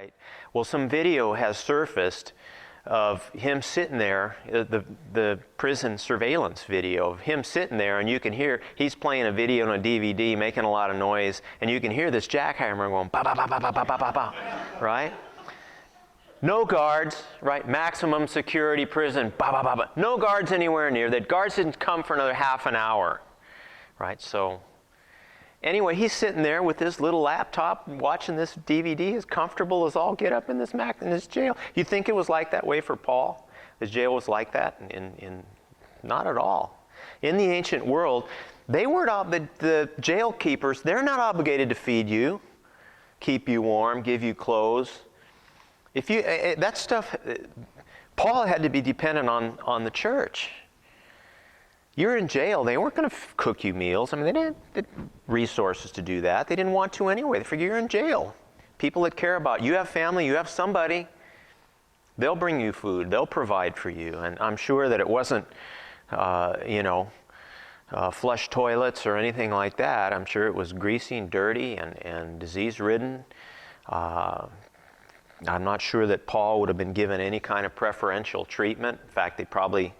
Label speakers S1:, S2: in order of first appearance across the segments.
S1: Right. Well, some video has surfaced of him sitting there, the prison surveillance video of him sitting there, and you can hear he's playing a video on a DVD, making a lot of noise, and you can hear this jackhammer going ba ba ba ba ba ba ba ba ba, right? No guards, right? Maximum security prison, ba ba ba ba. No guards anywhere near. The guards didn't come for another half an hour, right? So anyway, he's sitting there with his little laptop watching this DVD, as comfortable as all get up in this jail. You think it was like that way for Paul? His jail was like that? Not at all. In the ancient world, they weren't the jail keepers, they're not obligated to feed you, keep you warm, give you clothes. If you that stuff, Paul had to be dependent on the church. You're in jail. They weren't going to cook you meals. I mean, they didn't have resources to do that. They didn't want to anyway. They figure you're in jail. People that care about you have family, you have somebody. They'll bring you food. They'll provide for you. And I'm sure that it wasn't, flush toilets or anything like that. I'm sure it was greasy and dirty and disease-ridden. I'm not sure that Paul would have been given any kind of preferential treatment. In fact, they probably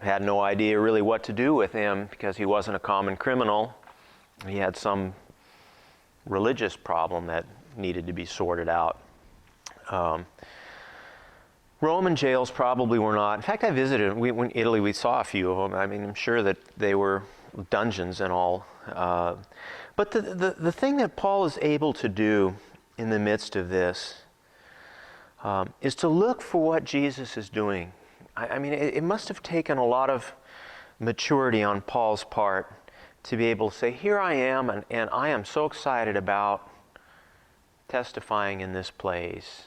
S1: had no idea really what to do with him because he wasn't a common criminal. He had some religious problem that needed to be sorted out. Roman jails probably were not. In fact, I visited in Italy. We saw a few of them. I mean, I'm sure that they were dungeons and all. But the thing that Paul is able to do in the midst of this is to look for what Jesus is doing. I mean, it must have taken a lot of maturity on Paul's part to be able to say, here I am, and I am so excited about testifying in this place.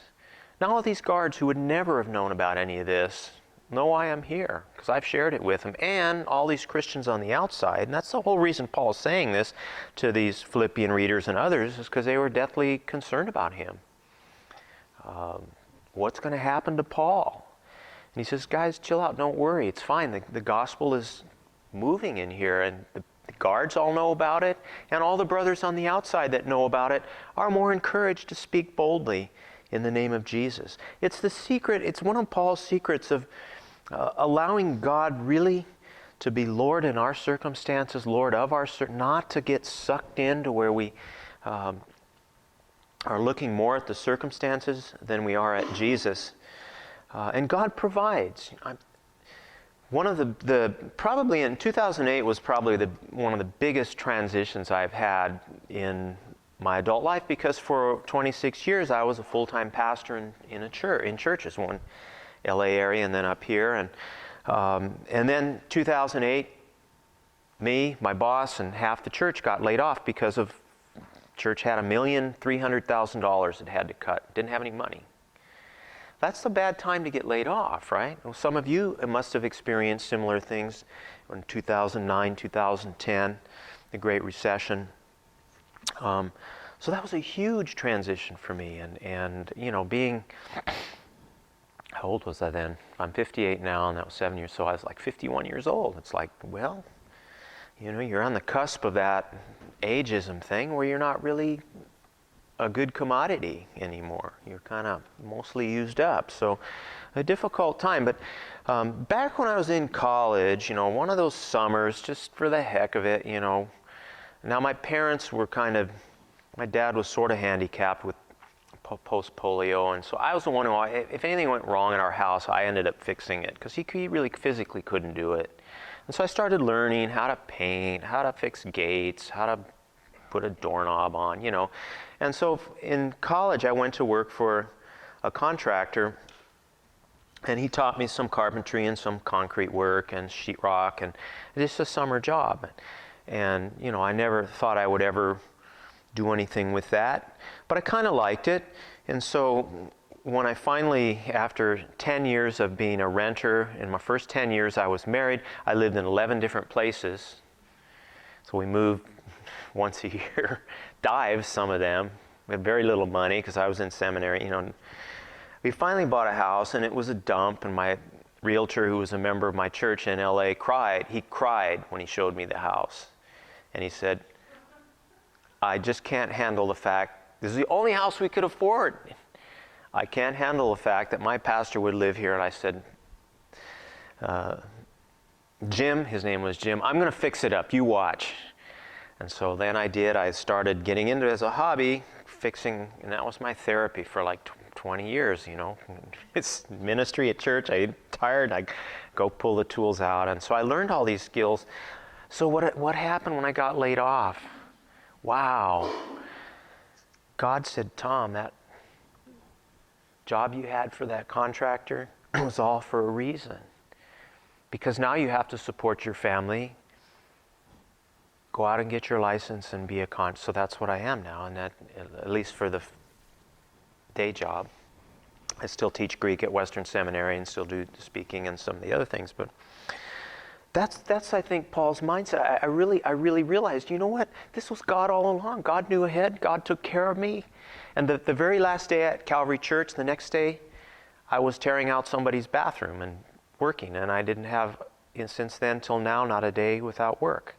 S1: Now all these guards who would never have known about any of this know why I'm here, because I've shared it with them, and all these Christians on the outside. And that's the whole reason Paul is saying this to these Philippian readers and others, is because they were deathly concerned about him. What's going to happen to Paul? And he says, guys, chill out, don't worry, it's fine. The gospel is moving in here, and the guards all know about it, and all the brothers on the outside that know about it are more encouraged to speak boldly in the name of Jesus. It's the secret, it's one of Paul's secrets of allowing God really to be Lord in our circumstances, Lord of our not to get sucked into where we are looking more at the circumstances than we are at Jesus. And God provides. One of the probably in 2008 was probably one of the biggest transitions I've had in my adult life, because for 26 years I was a full-time pastor in churches, one LA area and then up here, and then 2008, me, my boss, and half the church got laid off because of church had $1,300,000 it had to cut. Didn't have any money. That's a bad time to get laid off, right? Well, some of you must have experienced similar things in 2009, 2010, the Great Recession. So that was a huge transition for me. And being, how old was I then? I'm 58 now, and that was 7 years, so I was like 51 years old. It's like, well, you're on the cusp of that ageism thing where you're not really a good commodity anymore. You're kind of mostly used up. So a difficult time. But back when I was in college, one of those summers, just for the heck of it, now my parents were my dad was sort of handicapped with post-polio, and so I was the one who, if anything went wrong in our house, I ended up fixing it, because he really physically couldn't do it. And so I started learning how to paint, how to fix gates, how to put a doorknob on, And so in college, I went to work for a contractor, and he taught me some carpentry and some concrete work and sheetrock, and just a summer job. And, I never thought I would ever do anything with that, but I kind of liked it. And so when I finally, after 10 years of being a renter, in my first 10 years I was married, I lived in 11 different places. So we moved once a year, dives, some of them. We had very little money because I was in seminary, We finally bought a house, and it was a dump, and my realtor, who was a member of my church in LA, cried. He cried when he showed me the house. And he said, I just can't handle the fact This is the only house we could afford. I can't handle the fact that my pastor would live here. And I said, Jim, his name was Jim, I'm going to fix it up. You watch. And so then I did. I started getting into it as a hobby, fixing, and that was my therapy for like 20 years, you know. It's ministry at church. I get tired. I go pull the tools out. And so I learned all these skills. So what happened when I got laid off? Wow. God said, Tom, that job you had for that contractor was all for a reason. Because now you have to support your family. Go out and get your license and be a so that's what I am now, and that, at least for the day job. I still teach Greek at Western Seminary and still do speaking and some of the other things, but that's I think Paul's mindset. I really realized, you know what? This was God all along. God knew ahead. God took care of me. And the very last day at Calvary Church, the next day, I was tearing out somebody's bathroom and working, and I didn't have, since then till now, not a day without work.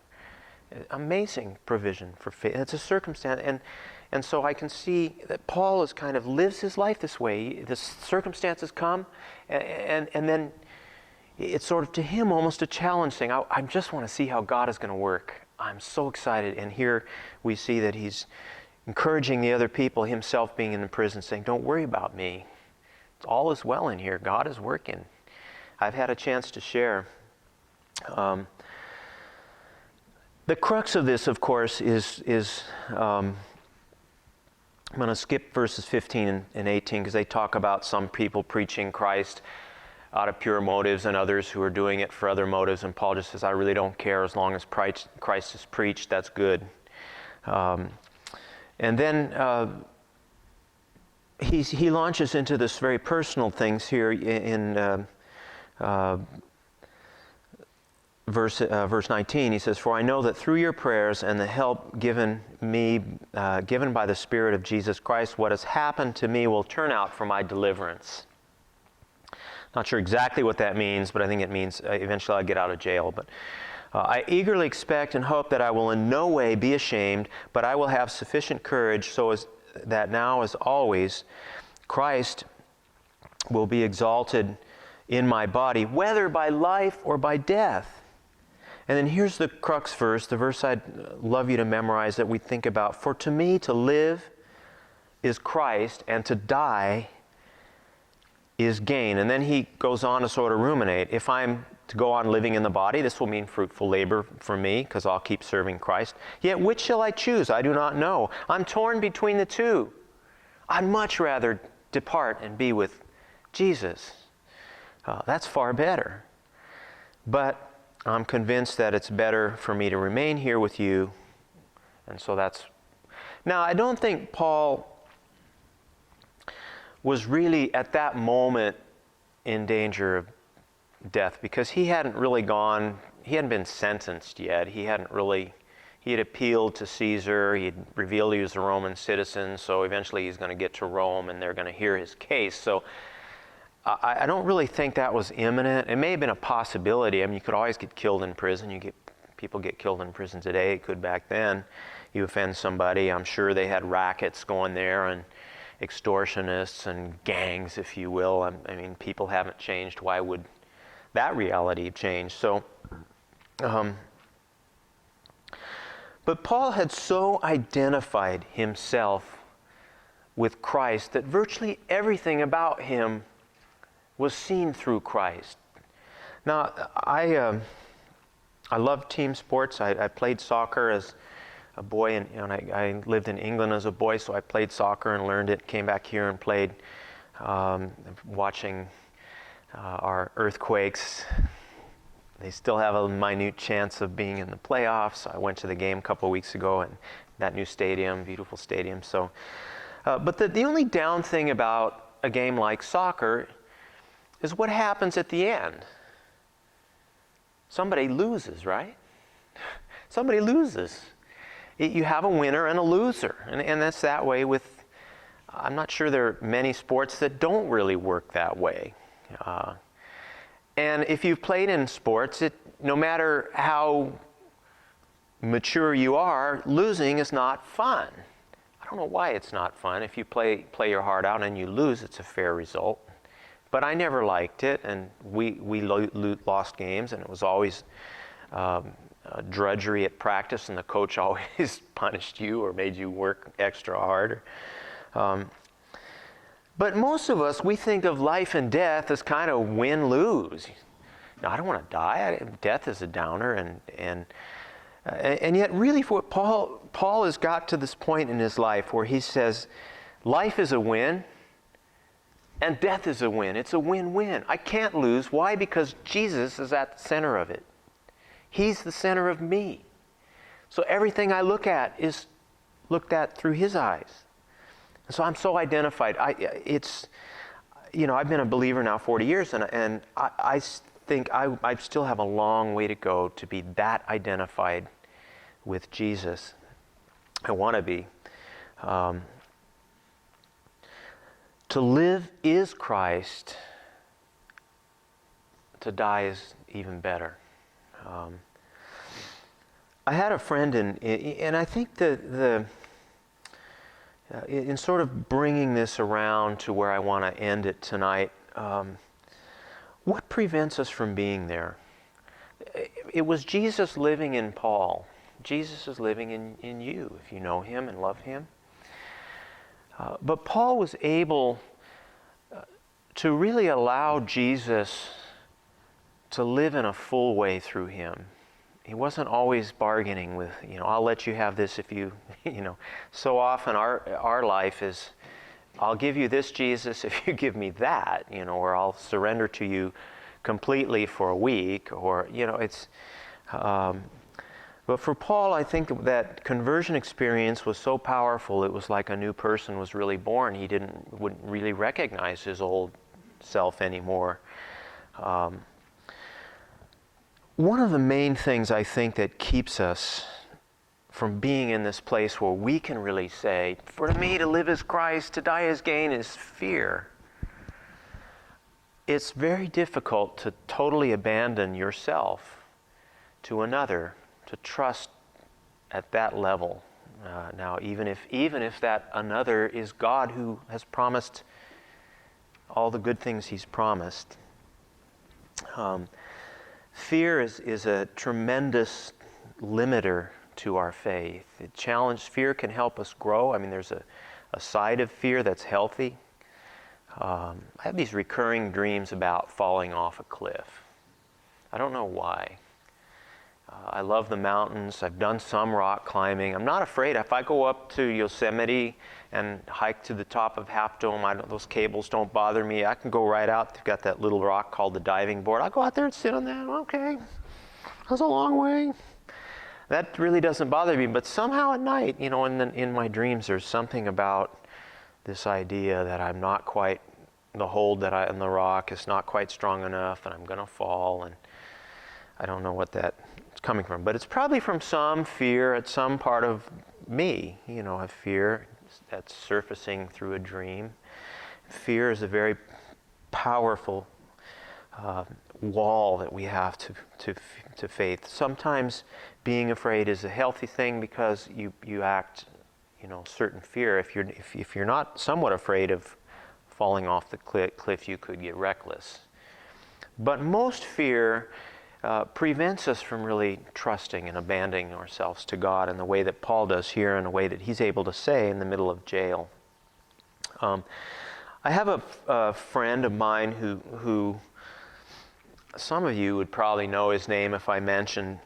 S1: Amazing provision for faith. It's a circumstance, and so I can see that Paul is kind of lives his life this way. The circumstances come, and then it's sort of to him almost a challenge, saying, I just want to see how God is going to work. I'm so excited. And here we see that he's encouraging the other people, himself being in the prison, saying, don't worry about me. All is well in here. God is working. I've had a chance to share. The crux of this, of course, is I'm going to skip verses 15 and 18 because they talk about some people preaching Christ out of pure motives and others who are doing it for other motives. And Paul just says, I really don't care as long as Christ is preached, that's good. And then he launches into this very personal things here in verse 19. He says, for I know that through your prayers and the help given by the Spirit of Jesus Christ, what has happened to me will turn out for my deliverance. Not sure exactly what that means, but I think it means eventually I'll get out of jail. But I eagerly expect and hope that I will in no way be ashamed, but I will have sufficient courage so as that now as always Christ will be exalted in my body, whether by life or by death. And then here's the crux verse, the verse I'd love you to memorize that we think about. For to me to live is Christ, and to die is gain. And then he goes on to sort of ruminate. If I'm to go on living in the body, this will mean fruitful labor for me, because I'll keep serving Christ. Yet which shall I choose? I do not know. I'm torn between the two. I'd much rather depart and be with Jesus. That's far better. But I'm convinced that it's better for me to remain here with you. And so that's... Now, I don't think Paul was really at that moment in danger of death, because he hadn't been sentenced yet. He had appealed to Caesar. He had revealed he was a Roman citizen, so eventually he's going to get to Rome and they're going to hear his case. So I don't really think that was imminent. It may have been a possibility. I mean, you could always get killed in prison. People get killed in prison today. It could back then. You offend somebody. I'm sure they had rackets going there and extortionists and gangs, if you will. I mean, people haven't changed. Why would that reality change? So, but Paul had so identified himself with Christ that virtually everything about him was seen through Christ. Now, I love team sports. I played soccer as a boy, and I lived in England as a boy, so I played soccer and learned it, came back here and played, watching our Earthquakes. They still have a minute chance of being in the playoffs. I went to the game a couple of weeks ago, and that new stadium, beautiful stadium. So, but the only down thing about a game like soccer is what happens at the end. Somebody loses, right? Somebody loses. You have a winner and a loser. And that's that way with, I'm not sure there are many sports that don't really work that way. And if you've played in sports, no matter how mature you are, losing is not fun. I don't know why it's not fun. If you play your heart out and you lose, it's a fair result. But I never liked it, and we lost games, and it was always drudgery at practice, and the coach always punished you or made you work extra hard. But most of us, we think of life and death as kind of win-lose. No, I don't want to die. Death is a downer, and yet really for Paul has got to this point in his life where he says, life is a win, and death is a win. It's a win-win. I can't lose. Why? Because Jesus is at the center of it. He's the center of me. So everything I look at is looked at through His eyes. And so I'm so identified. I've been a believer now 40 years, and I think I still have a long way to go to be that identified with Jesus. I want to be. To live is Christ. To die is even better. I had a friend, and I think in sort of bringing this around to where I want to end it tonight, what prevents us from being there? It was Jesus living in Paul. Jesus is living in you, if you know Him and love Him. But Paul was able to really allow Jesus to live in a full way through him. He wasn't always bargaining with, I'll let you have this if you, So often our life is, I'll give you this, Jesus, if you give me that, or I'll surrender to you completely for a week, or, it's... But for Paul, I think that conversion experience was so powerful, it was like a new person was really born. He wouldn't really recognize his old self anymore. One of the main things I think that keeps us from being in this place where we can really say, for me to live is Christ, to die is gain, is fear. It's very difficult to totally abandon yourself to another, to trust at that level. Now, even if that another is God who has promised all the good things He's promised. Fear is a tremendous limiter to our faith. Fear can help us grow. I mean, there's a side of fear that's healthy. I have these recurring dreams about falling off a cliff. I don't know why. I love the mountains. I've done some rock climbing. I'm not afraid. If I go up to Yosemite and hike to the top of Half Dome, those cables don't bother me. I can go right out. They've got that little rock called the diving board. I'll go out there and sit on that. Okay, that's a long way. That really doesn't bother me. But somehow at night, in my dreams, there's something about this idea that I'm not quite, the hold that in the rock is not quite strong enough, and I'm going to fall, and I don't know what that's coming from. But it's probably from some fear at some part of me, a fear that's surfacing through a dream. Fear is a very powerful wall that we have to faith. Sometimes being afraid is a healthy thing because you act, certain fear. If you're not somewhat afraid of falling off the cliff, you could get reckless. But most fear prevents us from really trusting and abandoning ourselves to God in the way that Paul does here, in a way that he's able to say in the middle of jail. I have a friend of mine who some of you would probably know his name if I mentioned,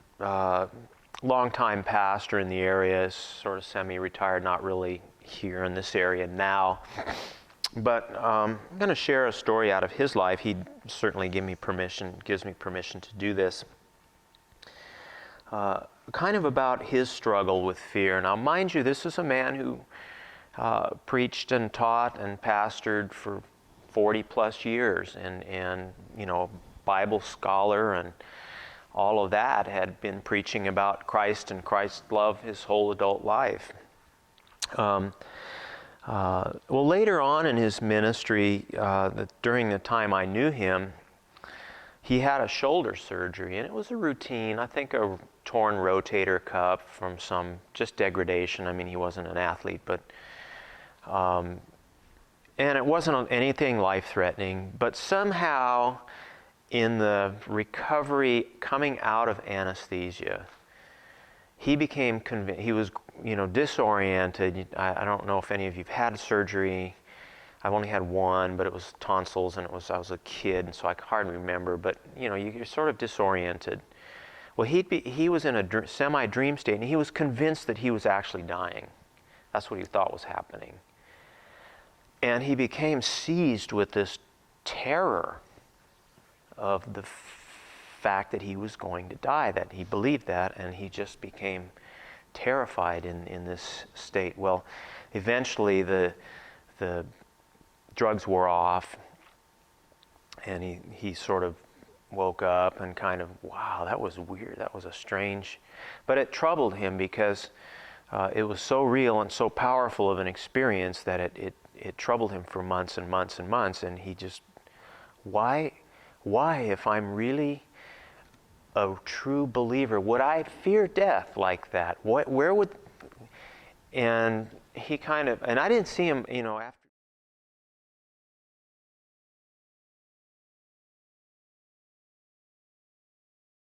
S1: longtime pastor in the area, is sort of semi-retired, not really here in this area now. But I'm going to share a story out of his life. He certainly gives me permission to do this. Kind of about his struggle with fear. Now, mind you, this is a man who preached and taught and pastored for 40 plus years, and Bible scholar and all of that, had been preaching about Christ and Christ's love his whole adult life. Well, later on in his ministry, during the time I knew him, he had a shoulder surgery, and it was a routine, I think a torn rotator cuff from some just degradation. I mean, he wasn't an athlete, but And it wasn't anything life-threatening, but somehow in the recovery coming out of anesthesia, he became convinced. He was, disoriented. I don't know if any of you've had surgery. I've only had one, but it was tonsils, and I was a kid, so I can hardly remember. But you're sort of disoriented. Well, he was in a semi-dream state, and he was convinced that he was actually dying. That's what he thought was happening. And he became seized with this terror of the fact that he was going to die, that he believed that, and he just became terrified in this state. Well, eventually the drugs wore off, and he sort of woke up and kind of, wow, that was weird, that was a strange, but it troubled him because it was so real and so powerful of an experience that it troubled him for months and months and months, and he just, why if I'm really a true believer, would I fear death like that? And he kind of, and I didn't see him, after